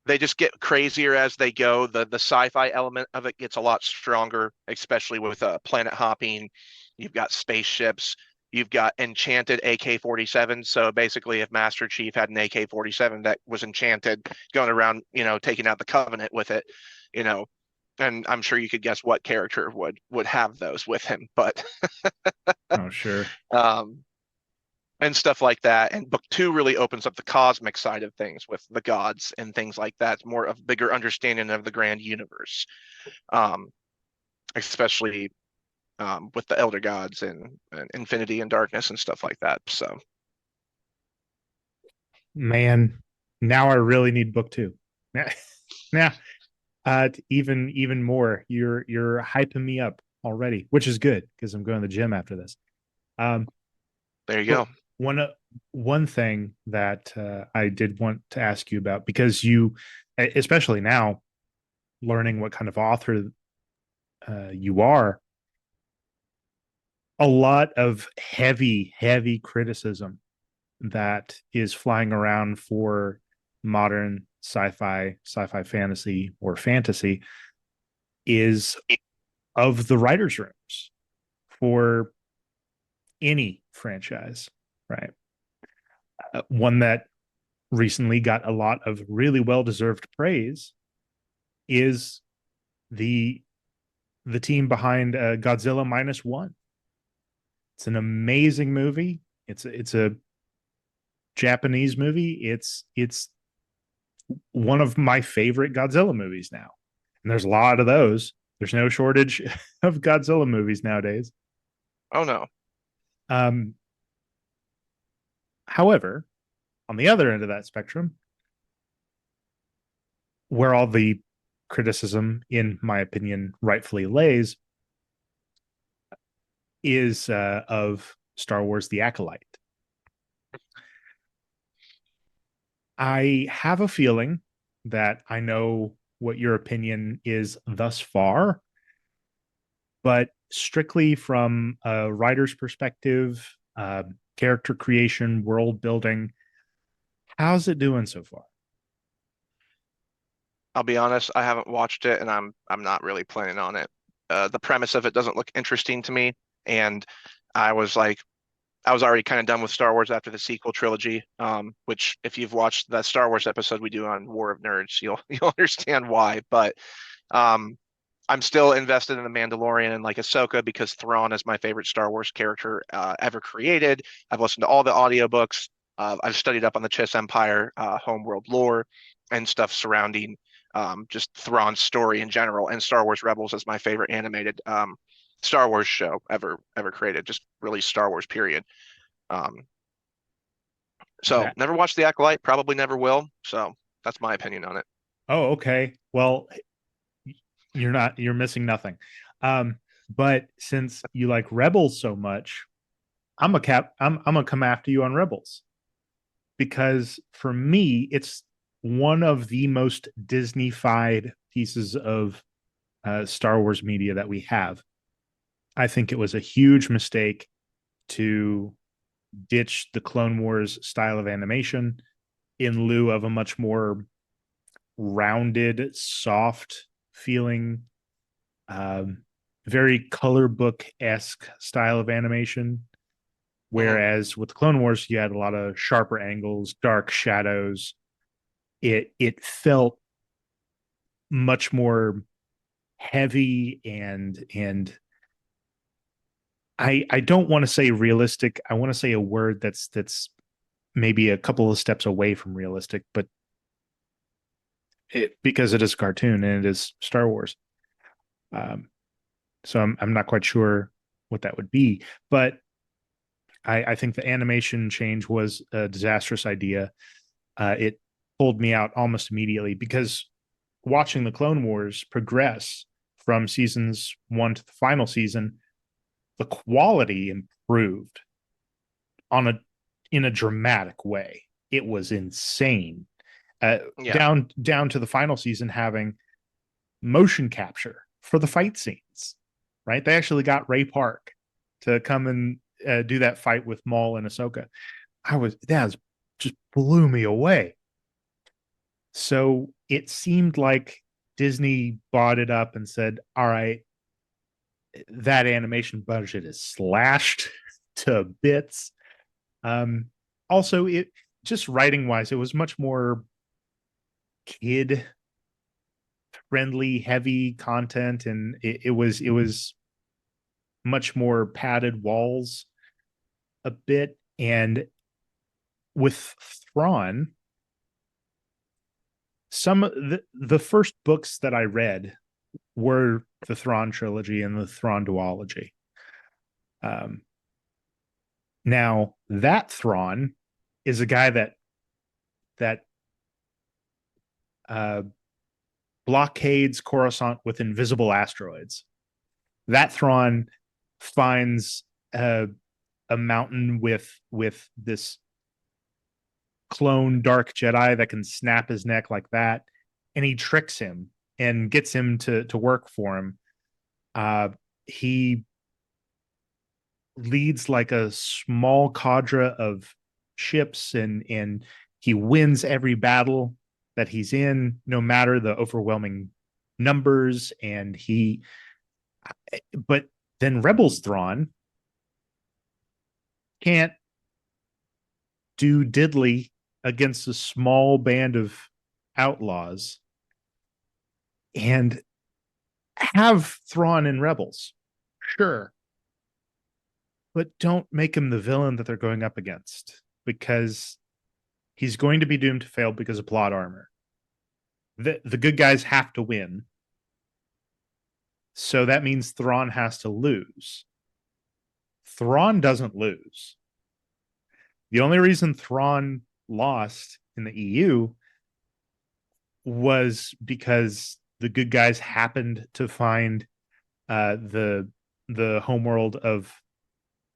they just get crazier as they go. The sci-fi element of it gets a lot stronger, especially with planet hopping. You've got spaceships. You've got enchanted AK-47. So basically, if Master Chief had an AK-47 that was enchanted, going around, taking out the Covenant with it, you know, and I'm sure you could guess what character would have those with him, but Oh, sure. um, and stuff like that. And book two really opens up the cosmic side of things with the gods and things like that. It's more of bigger understanding of the grand universe, um, especially with the elder gods and infinity and darkness and stuff like that. So Man, now I really need book two. Now, even more. You're hyping me up already, which is good because I'm going to the gym after this. Um, there you but go. one thing that I did want to ask you about, because you, especially now, learning what kind of author you are, a lot of heavy criticism that is flying around for modern sci-fi fantasy or fantasy is of the writers' rooms for any franchise, right? One that recently got a lot of really well-deserved praise is the team behind Godzilla Minus One. It's an amazing movie. It's a Japanese movie. It's one of my favorite Godzilla movies now, and there's a lot of those. There's no shortage of Godzilla movies nowadays. Oh no. Um, However, on the other end of that spectrum, where all the criticism, in my opinion, rightfully lays, is of Star Wars: The Acolyte. I have a feeling that I know what your opinion is thus far, but strictly from a writer's perspective, character creation, world building, how's it doing so far? I'll be honest, I haven't watched it and I'm not really planning on it. The premise of it doesn't look interesting to me, and I was like, I was already kind of done with Star Wars after the sequel trilogy. Which if you've watched that Star Wars episode we do on War of Nerds, you'll understand why. But um, I'm still invested in the Mandalorian and like Ahsoka because Thrawn is my favorite Star Wars character ever created. I've listened to all the audiobooks. I've studied up on the Chiss Empire, homeworld lore, and stuff surrounding just Thrawn's story in general. And Star Wars Rebels is my favorite animated Star Wars show ever created. Just really Star Wars period. Um, so That never watched The Acolyte, probably never will. So that's my opinion on it. Oh, okay. Well, you're missing nothing. Um, But since you like Rebels so much, I'm gonna come after you on Rebels because for me, it's one of the most Disney-fied pieces of Star Wars media that we have. I think it was a huge mistake to ditch the Clone Wars style of animation in lieu of a much more rounded, soft feeling, um, very color book esque style of animation. Mhm. Whereas with Clone Wars, you had a lot of sharper angles, dark shadows. It felt much more heavy and I don't want to say realistic. I want to say a word that's maybe a couple of steps away from realistic, but because it is a cartoon and it is Star Wars. Um, so I'm not quite sure what that would be, but I think the animation change was a disastrous idea. It pulled me out almost immediately because watching the Clone Wars progress from seasons one to the final season, the quality improved on a in a dramatic way. It was insane. Yeah. Down to the final season having motion capture for the fight scenes. Right, they actually got Ray Park to come and do that fight with Maul and Ahsoka. That was, just blew me away. So it seemed like Disney bought it up and said, "All right, that animation budget is slashed to bits." Um, Also, it just writing wise, it was much more kid friendly, heavy content, and it was much more padded walls a bit. And with Thrawn, some of the first books that I read were the Thrawn trilogy and the Thrawn duology. Um, Now that Thrawn is a guy that uh, blockades Coruscant with invisible asteroids. That Thrawn finds a mountain with this clone dark Jedi that can snap his neck like that, and he tricks him and gets him to work for him. He leads like a small cadre of ships and he wins every battle that he's in, no matter the overwhelming numbers. And he, but then Rebels Thrawn can't do diddly against a small band of outlaws and have Thrawn in Rebels. Sure, but don't make him the villain that they're going up against because he's going to be doomed to fail because of plot armor. The good guys have to win. So that means Thrawn has to lose. Thrawn doesn't lose. The only reason Thrawn lost in the EU was because the good guys happened to find the homeworld of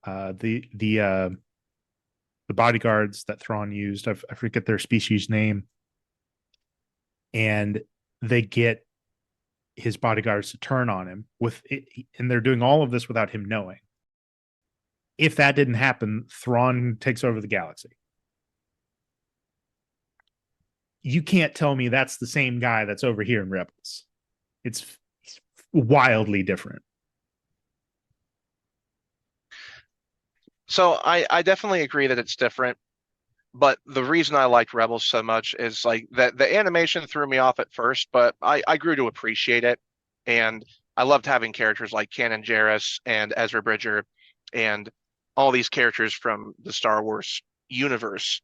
the bodyguards that Thrawn used. I forget their species name, and they get his bodyguards to turn on him with it, and they're doing all of this without him knowing. If that didn't happen, Thrawn takes over the galaxy. You can't tell me that's the same guy that's over here in Rebels. It's wildly different. So I definitely agree that it's different, but the reason I liked Rebels so much is like that the animation threw me off at first, but I grew to appreciate it. And I loved having characters like Kanan Jarrus and Ezra Bridger and all these characters from the Star Wars universe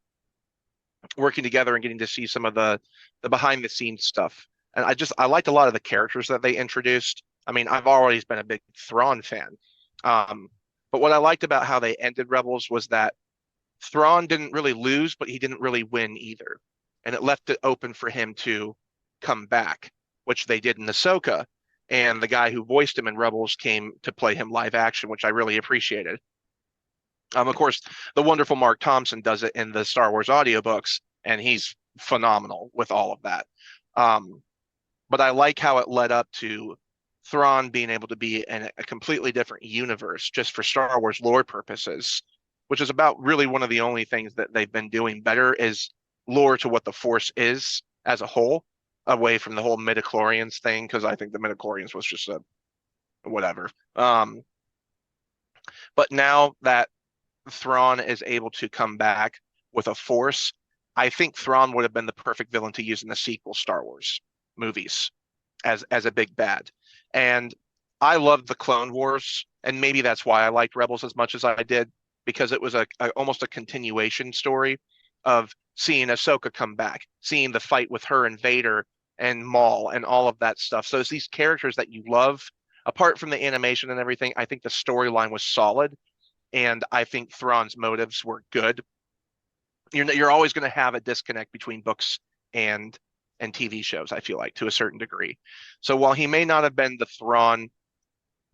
working together and getting to see some of the behind the scenes stuff. And I liked a lot of the characters that they introduced. I mean, I've always been a big Thrawn fan. Um, but what I liked about how they ended Rebels was that Thrawn didn't really lose, but he didn't really win either. And it left it open for him to come back, which they did in Ahsoka. and the guy who voiced him in Rebels came to play him live action, which I really appreciated. Of course, the wonderful Mark Thompson does it in the Star Wars audiobooks, and he's phenomenal with all of that. Um, but I like how it led up to Thrawn being able to be in a completely different universe just for Star Wars lore purposes, which is about really one of the only things that they've been doing better is lore to what the Force is as a whole, away from the whole midichlorians thing, because I think the midichlorians was just a whatever. But now that Thrawn is able to come back with a Force, I think Thrawn would have been the perfect villain to use in the sequel Star Wars movies as a big bad. And I loved the Clone Wars, and maybe that's why I liked Rebels as much as I did, because it was almost a continuation story of seeing Ahsoka come back, seeing the fight with her and Vader and Maul and all of that stuff. So it's these characters that you love. Apart from the animation and everything, I think the storyline was solid, and I think Thrawn's motives were good. You're always going to have a disconnect between books and TV shows, I feel like, to a certain degree. So while he may not have been the Thrawn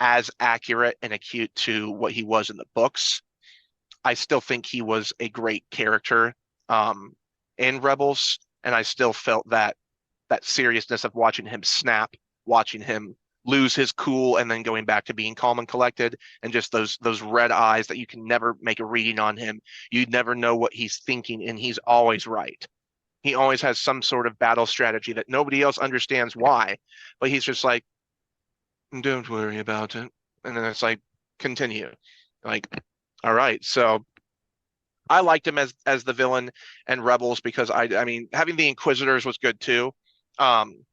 as accurate and acute to what he was in the books, I still think he was a great character in Rebels, and I still felt that seriousness of watching him snap, watching him lose his cool, and then going back to being calm and collected, and just those red eyes that you can never make a reading on him. You'd never know what he's thinking, and he's always right. He always has some sort of battle strategy that nobody else understands why, but he's just like, don't worry about it. And then it's like, continue. Like, all right. So I liked him as the villain and Rebels because I mean, having the Inquisitors was good too. Um,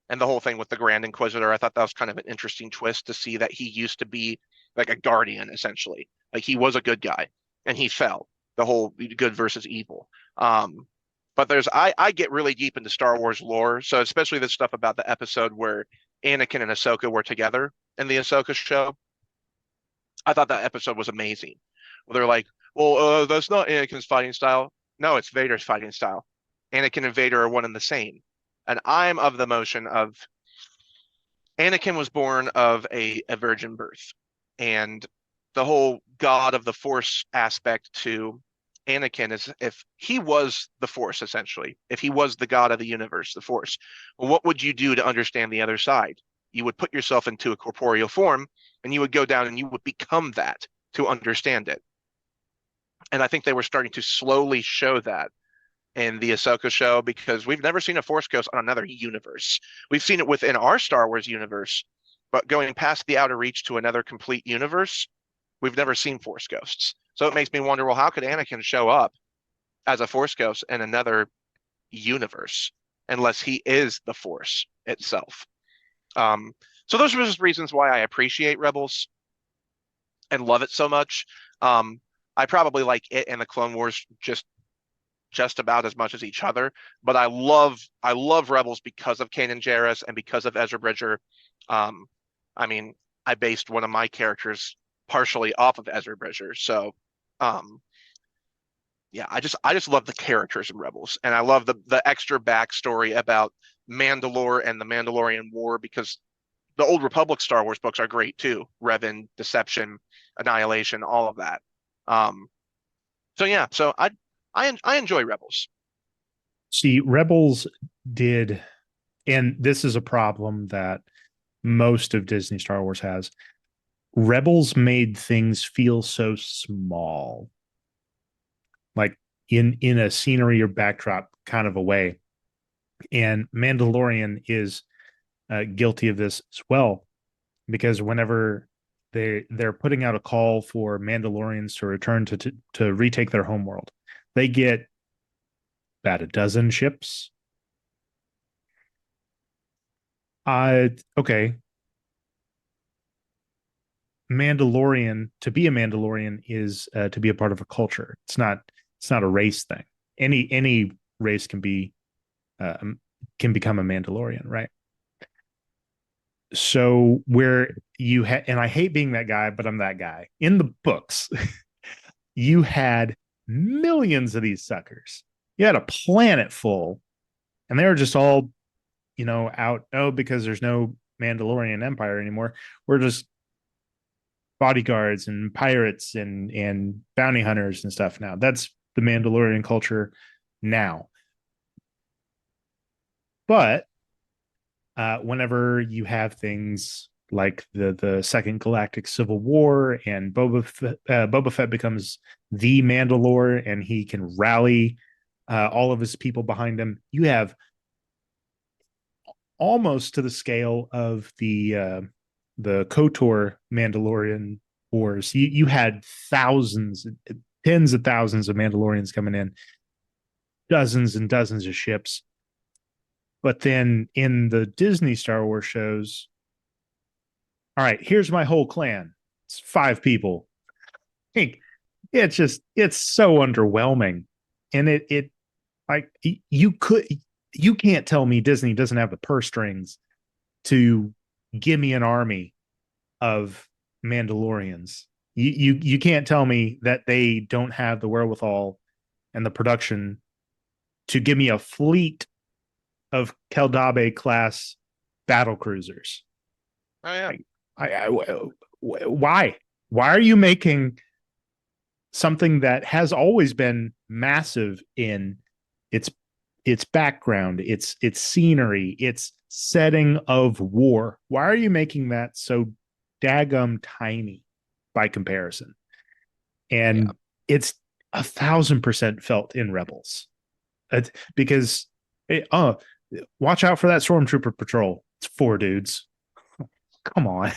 and the whole thing with the Grand Inquisitor, I thought that was kind of an interesting twist to see that he used to be like a guardian, essentially. Like he was a good guy and he fell, the whole good versus evil. But I get really deep into Star Wars lore, so especially the stuff about the episode where Anakin and Ahsoka were together in the Ahsoka show. I thought that episode was amazing. Well, they're like, well, that's not Anakin's fighting style. No, it's Vader's fighting style. Anakin and Vader are one and the same. And I'm of the motion of Anakin was born of a virgin birth. And the whole God of the Force aspect to Anakin is if he was the Force, essentially, if he was the God of the universe, the Force, well, what would you do to understand the other side? You would put yourself into a corporeal form and you would go down and you would become that to understand it. And I think they were starting to slowly show that in the Ahsoka show because we've never seen a Force Ghost on another universe. We've seen it within our Star Wars universe, but going past the outer reach to another complete universe, we've never seen Force Ghosts. So it makes me wonder, well, how could Anakin show up as a Force Ghost in another universe unless he is the Force itself? So those are just reasons why I appreciate Rebels and love it so much. I probably like it and the Clone Wars just about as much as each other, but I love Rebels because of Kanan Jarrus and because of Ezra Bridger. I mean, I based one of my characters partially off of Ezra Bridger, so yeah, I just love the characters in Rebels, and I love the extra backstory about Mandalore and the Mandalorian War because the old Republic Star Wars books are great too. Revan, Deception, Annihilation, all of that. So yeah, so I enjoy Rebels. See, Rebels did, and this is a problem that most of Disney Star Wars has. Rebels made things feel so small, like in a scenery or backdrop kind of a way. And Mandalorian is guilty of this as well, because whenever they're putting out a call for Mandalorians to return to retake their homeworld, they get about a dozen ships. Okay. Mandalorian, to be a Mandalorian is to be a part of a culture. It's not a race thing. Any race can become a Mandalorian, right? So where you had, and I hate being that guy, but I'm that guy. In the books, you had millions of these suckers. You had a planet full, and they were just all, out. Oh, because there's no Mandalorian Empire anymore. We're just bodyguards and pirates and bounty hunters and stuff now. That's the Mandalorian culture now. But whenever you have things like the Second Galactic Civil War and Boba Fett becomes the Mandalore and he can rally all of his people behind him, you have almost to the scale of the KOTOR Mandalorian wars. You had thousands, tens of thousands of Mandalorians coming in, dozens and dozens of ships. But then in the Disney Star Wars shows, all right, here's my whole clan. It's 5 people. It's so underwhelming. And it like you can't tell me Disney doesn't have the purse strings to give me an army of Mandalorians. You can't tell me that they don't have the wherewithal and the production to give me a fleet of Keldabe class battle cruisers. Oh yeah. Why are you making something that has always been massive in its background, its scenery, its setting of war? Why are you making that so daggum tiny by comparison? And Yeah. it's 1,000% felt in Rebels. Because watch out for that stormtrooper patrol. It's 4 dudes. Come on.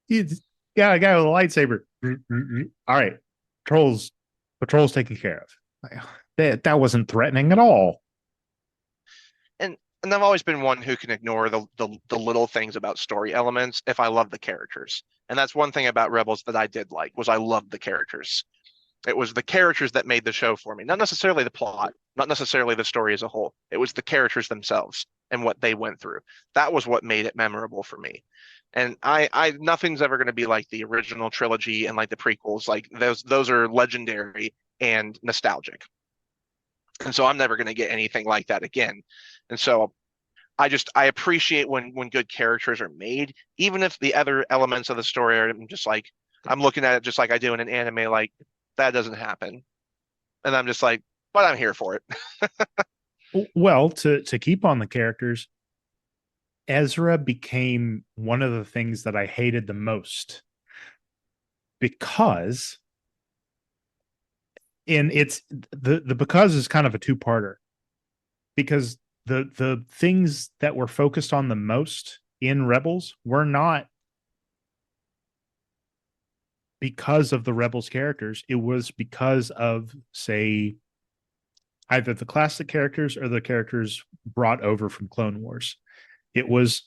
You got a guy with a lightsaber. All right. Patrol's taken care of. That wasn't threatening at all. And I've always been one who can ignore the little things about story elements if I love the characters. And that's one thing about Rebels that I did like was I loved the characters. It was the characters that made the show for me, not necessarily the plot, not necessarily the story as a whole. It was the characters themselves and what they went through. That was what made it memorable for me. And I nothing's ever going to be like the original trilogy and like the prequels. Like those are legendary and nostalgic. And so I'm never going to get anything like that again. And so I appreciate when good characters are made, even if the other elements of the story are just like I'm looking at it just like I do in an anime, like that doesn't happen. And I'm just like, but I'm here for it. Well, to keep on the characters, Ezra became one of the things that I hated the most because it's the because is kind of a two-parter because the things that were focused on the most in Rebels were not because of the Rebels characters. It was because of, say, either the classic characters or the characters brought over from Clone Wars. It was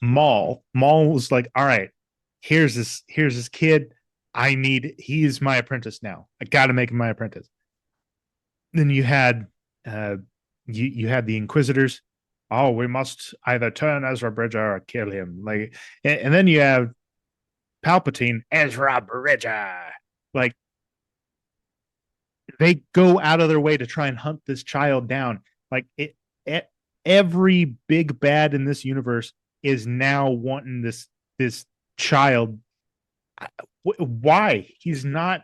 Maul. Maul was like, all right, here's this kid. He's my apprentice now. I got to make him my apprentice. Then you had you had the Inquisitors. Oh, we must either turn Ezra Bridger or kill him. Like, and then you have Palpatine, Ezra Bridger. Like, they go out of their way to try and hunt this child down. Like, every big bad in this universe is now wanting this child. Why? He's not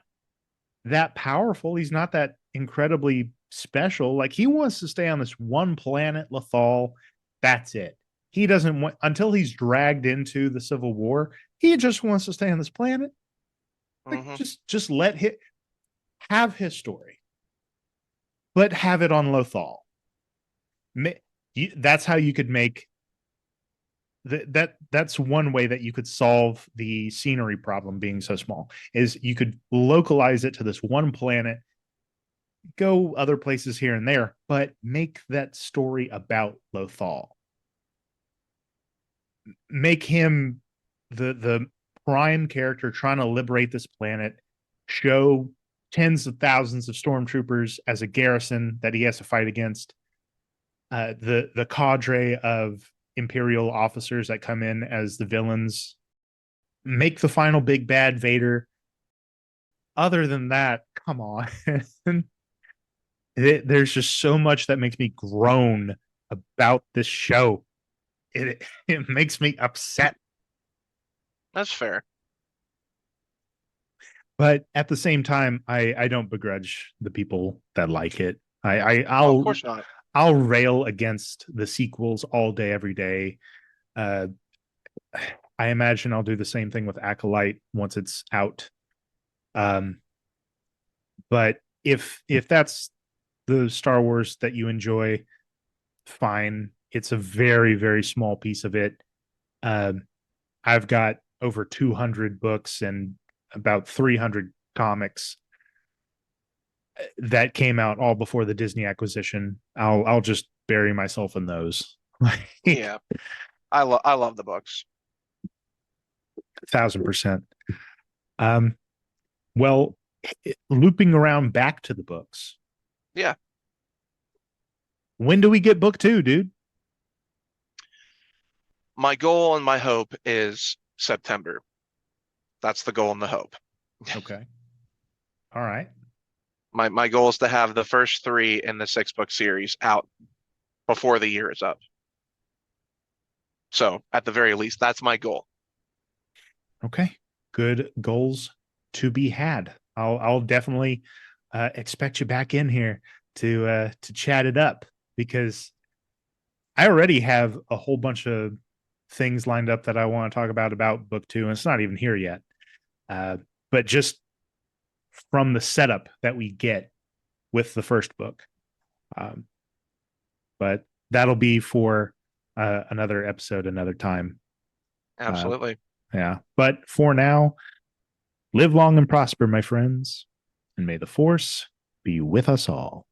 that powerful. He's not that incredibly special. Like, he wants to stay on this one planet, Lothal. That's it. He doesn't want until he's dragged into the Civil War. He just wants to stay on this planet. Like, just let him have his story, but have it on Lothal. That's how you could make that's one way that you could solve the scenery problem being so small is you could localize it to this one planet, go other places here and there, but make that story about Lothal. Make him the prime character trying to liberate this planet, show tens of thousands of stormtroopers as a garrison that he has to fight against, the cadre of Imperial officers that come in as the villains, make the final big bad Vader. Other than that, come on. There's just so much that makes me groan about this show. it makes me upset. That's fair. But at the same time, I don't begrudge the people that like it. Oh, of course not. I'll rail against the sequels all day, every day. Uh, I imagine I'll do the same thing with Acolyte once it's out. Um, but if that's the Star Wars that you enjoy, fine. It's a very, very small piece of it. Um, I've got over 200 books and about 300 comics that came out all before the Disney acquisition. I'll just bury myself in those. Like Yeah, I love the books. 1,000%. Um, well, looping around back to the books. Yeah. When do we get book two, dude? My goal and my hope is September. That's the goal and the hope. Okay. All right. My goal is to have the first three in the 6 book series out before the year is up. So at the very least, that's my goal. Okay. Good goals to be had. I'll definitely expect you back in here to chat it up because I already have a whole bunch of things lined up that I want to talk about book two, and it's not even here yet. But just from the setup that we get with the first book. But that'll be for another episode, another time. Absolutely. Yeah. But for now, live long and prosper, my friends, and may the force be with us all.